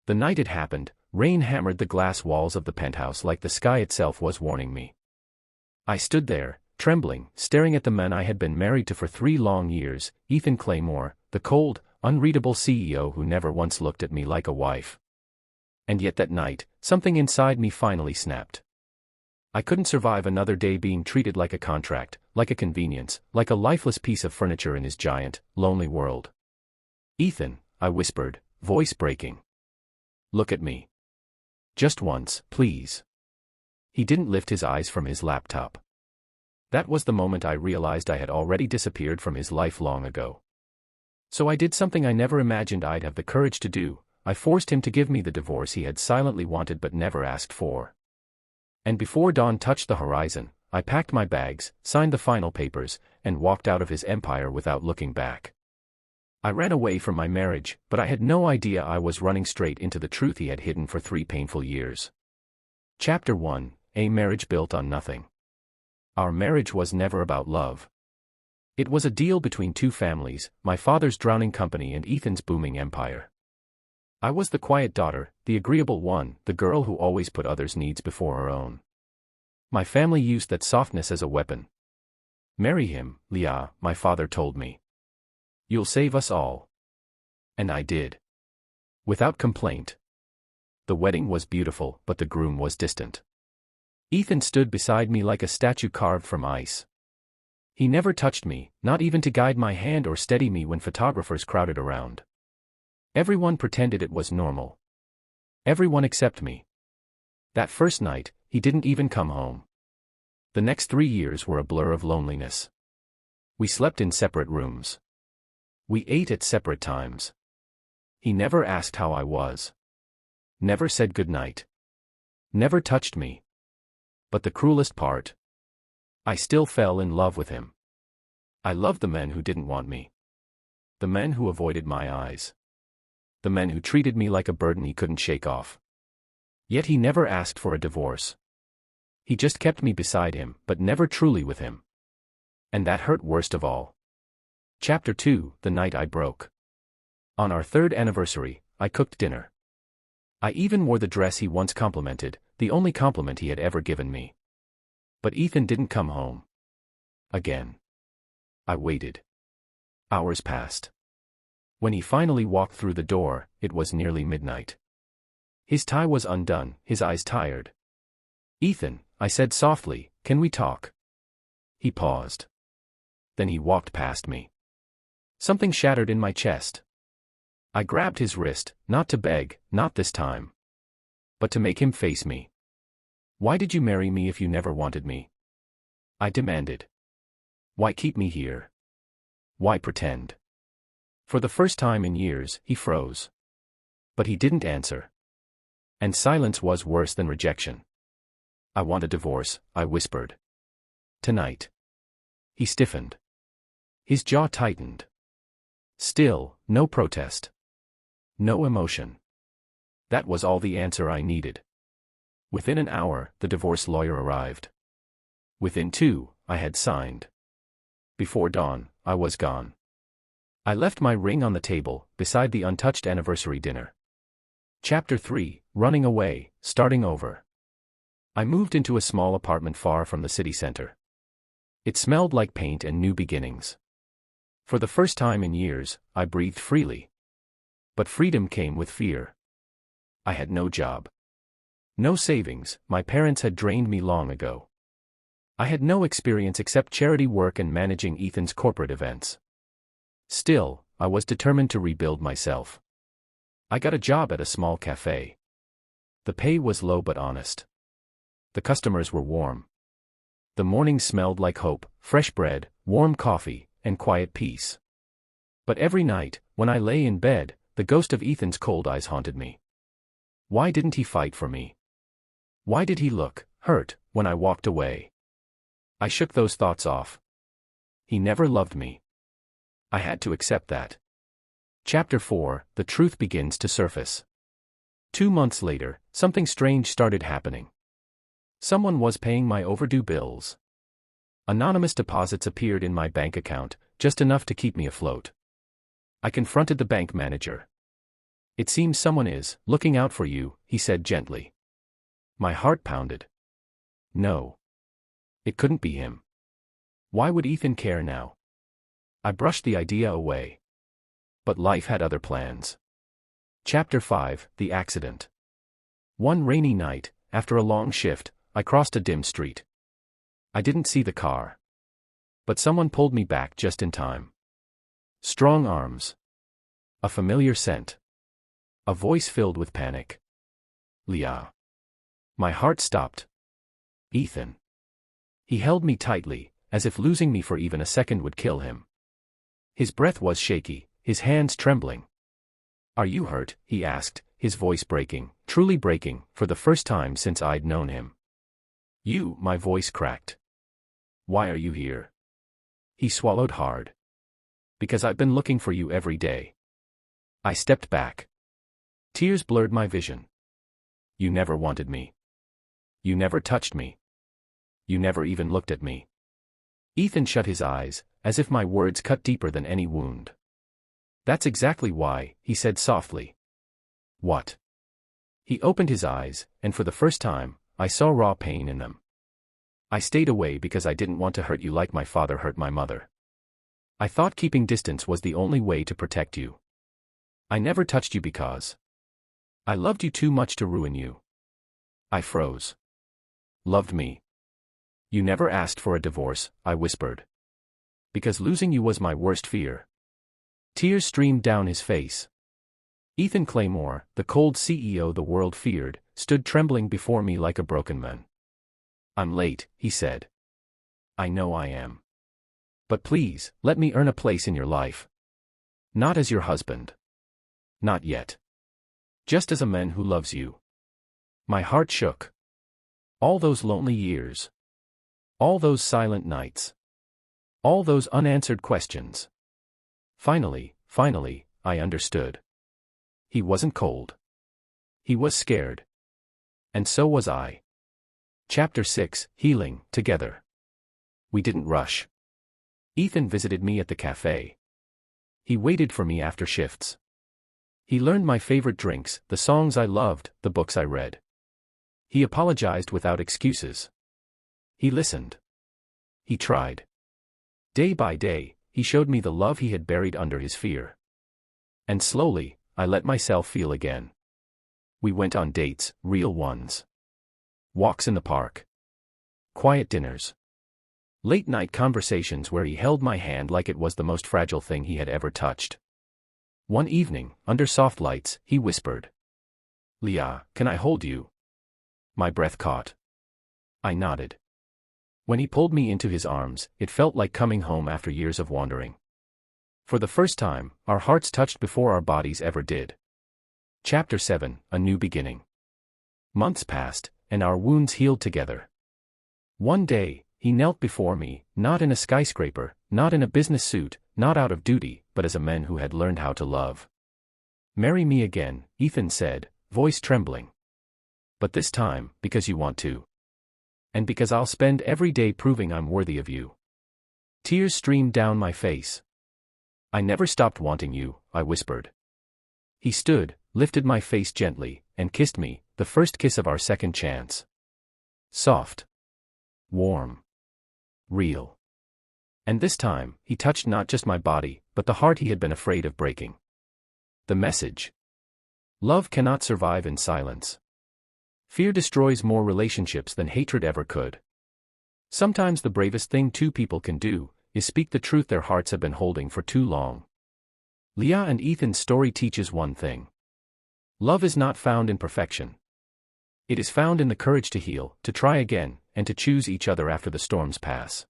The night it happened, rain hammered the glass walls of the penthouse like the sky itself was warning me. I stood there, trembling, staring at the man I had been married to for 3 long years, Ethan Claymore, the cold, unreadable CEO who never once looked at me like a wife. And yet that night, something inside me finally snapped. I couldn't survive another day being treated like a contract, like a convenience, like a lifeless piece of furniture in his giant, lonely world. "Ethan," I whispered, voice breaking. "Look at me. Just once, please." He didn't lift his eyes from his laptop. That was the moment I realized I had already disappeared from his life long ago. So I did something I never imagined I'd have the courage to do. I forced him to give me the divorce he had silently wanted but never asked for. And before dawn touched the horizon, I packed my bags, signed the final papers, and walked out of his empire without looking back. I ran away from my marriage, but I had no idea I was running straight into the truth he had hidden for 3 painful years. Chapter 1: A Marriage Built on Nothing. Our marriage was never about love. It was a deal between 2 families, my father's drowning company and Ethan's booming empire. I was the quiet daughter, the agreeable one, the girl who always put others' needs before her own. My family used that softness as a weapon. "Marry him, Leah," my father told me. "You'll save us all." And I did. Without complaint. The wedding was beautiful, but the groom was distant. Ethan stood beside me like a statue carved from ice. He never touched me, not even to guide my hand or steady me when photographers crowded around. Everyone pretended it was normal. Everyone except me. That first night, he didn't even come home. The next 3 years were a blur of loneliness. We slept in separate rooms. We ate at separate times. He never asked how I was. Never said goodnight. Never touched me. But the cruelest part? I still fell in love with him. I loved the men who didn't want me. The men who avoided my eyes. The men who treated me like a burden he couldn't shake off. Yet he never asked for a divorce. He just kept me beside him, but never truly with him. And that hurt worst of all. Chapter 2: The Night I Broke. On our 3rd anniversary, I cooked dinner. I even wore the dress he once complimented, the only compliment he had ever given me. But Ethan didn't come home. Again. I waited. Hours passed. When he finally walked through the door, it was nearly midnight. His tie was undone, his eyes tired. "Ethan," I said softly, "can we talk?" He paused. Then he walked past me. Something shattered in my chest. I grabbed his wrist, not to beg, not this time. But to make him face me. "Why did you marry me if you never wanted me?" I demanded. "Why keep me here? Why pretend?" For the first time in years, he froze. But he didn't answer. And silence was worse than rejection. "I want a divorce," I whispered. "Tonight." He stiffened. His jaw tightened. Still, no protest. No emotion. That was all the answer I needed. Within an hour, the divorce lawyer arrived. Within 2, I had signed. Before dawn, I was gone. I left my ring on the table, beside the untouched anniversary dinner. Chapter 3: Running Away, Starting Over. I moved into a small apartment far from the city center. It smelled like paint and new beginnings. For the first time in years, I breathed freely. But freedom came with fear. I had no job. No savings, my parents had drained me long ago. I had no experience except charity work and managing Ethan's corporate events. Still, I was determined to rebuild myself. I got a job at a small cafe. The pay was low but honest. The customers were warm. The mornings smelled like hope, fresh bread, warm coffee, and quiet peace. But every night, when I lay in bed, the ghost of Ethan's cold eyes haunted me. Why didn't he fight for me? Why did he look hurt when I walked away? I shook those thoughts off. He never loved me. I had to accept that. Chapter 4: The Truth Begins to Surface. 2 months later, something strange started happening. Someone was paying my overdue bills. Anonymous deposits appeared in my bank account, just enough to keep me afloat. I confronted the bank manager. It seems someone is looking out for you, he said gently. My heart pounded. No. It couldn't be him. Why would Ethan care now? I brushed the idea away. But life had other plans. Chapter 5, The Accident. One rainy night, after a long shift, I crossed a dim street. I didn't see the car. But someone pulled me back just in time. Strong arms. A familiar scent. A voice filled with panic. Leah. My heart stopped. Ethan. He held me tightly, as if losing me for even a second would kill him. His breath was shaky, his hands trembling. Are you hurt? He asked, his voice breaking, truly breaking, for the first time since I'd known him. My voice cracked. Why are you here? He swallowed hard. Because I've been looking for you every day. I stepped back. Tears blurred my vision. You never wanted me. You never touched me. You never even looked at me. Ethan shut his eyes, as if my words cut deeper than any wound. That's exactly why, he said softly. What? He opened his eyes, and for the first time, I saw raw pain in them. I stayed away because I didn't want to hurt you like my father hurt my mother. I thought keeping distance was the only way to protect you. I never touched you because I loved you too much to ruin you. I froze. Loved me. You never asked for a divorce, I whispered. Because losing you was my worst fear. Tears streamed down his face. Ethan Claymore, the cold CEO the world feared, stood trembling before me like a broken man. I'm late, he said. I know I am. But please, let me earn a place in your life. Not as your husband. Not yet. Just as a man who loves you. My heart shook. All those lonely years. All those silent nights. All those unanswered questions. Finally, I understood. He wasn't cold. He was scared. And so was I. Chapter 6, Healing, Together. We didn't rush. Ethan visited me at the cafe. He waited for me after shifts. He learned my favorite drinks, the songs I loved, the books I read. He apologized without excuses. He listened. He tried. Day by day, he showed me the love he had buried under his fear. And slowly, I let myself feel again. We went on dates, real ones. Walks in the park. Quiet dinners. Late-night conversations where he held my hand like it was the most fragile thing he had ever touched. One evening, under soft lights, he whispered. Leah, can I hold you? My breath caught. I nodded. When he pulled me into his arms, it felt like coming home after years of wandering. For the first time, our hearts touched before our bodies ever did. Chapter 7, A New Beginning. Months passed, and our wounds healed together. One day, he knelt before me, not in a skyscraper, not in a business suit, not out of duty, but as a man who had learned how to love. Marry me again, Ethan said, voice trembling. But this time, because you want to. And because I'll spend every day proving I'm worthy of you. Tears streamed down my face. I never stopped wanting you, I whispered. He stood, lifted my face gently, and kissed me, the first kiss of our second chance. Soft. Warm. Real. And this time, he touched not just my body, but the heart he had been afraid of breaking. The message. Love cannot survive in silence. Fear destroys more relationships than hatred ever could. Sometimes the bravest thing two people can do is speak the truth their hearts have been holding for too long. Leah and Ethan's story teaches one thing. Love is not found in perfection. It is found in the courage to heal, to try again, and to choose each other after the storms pass.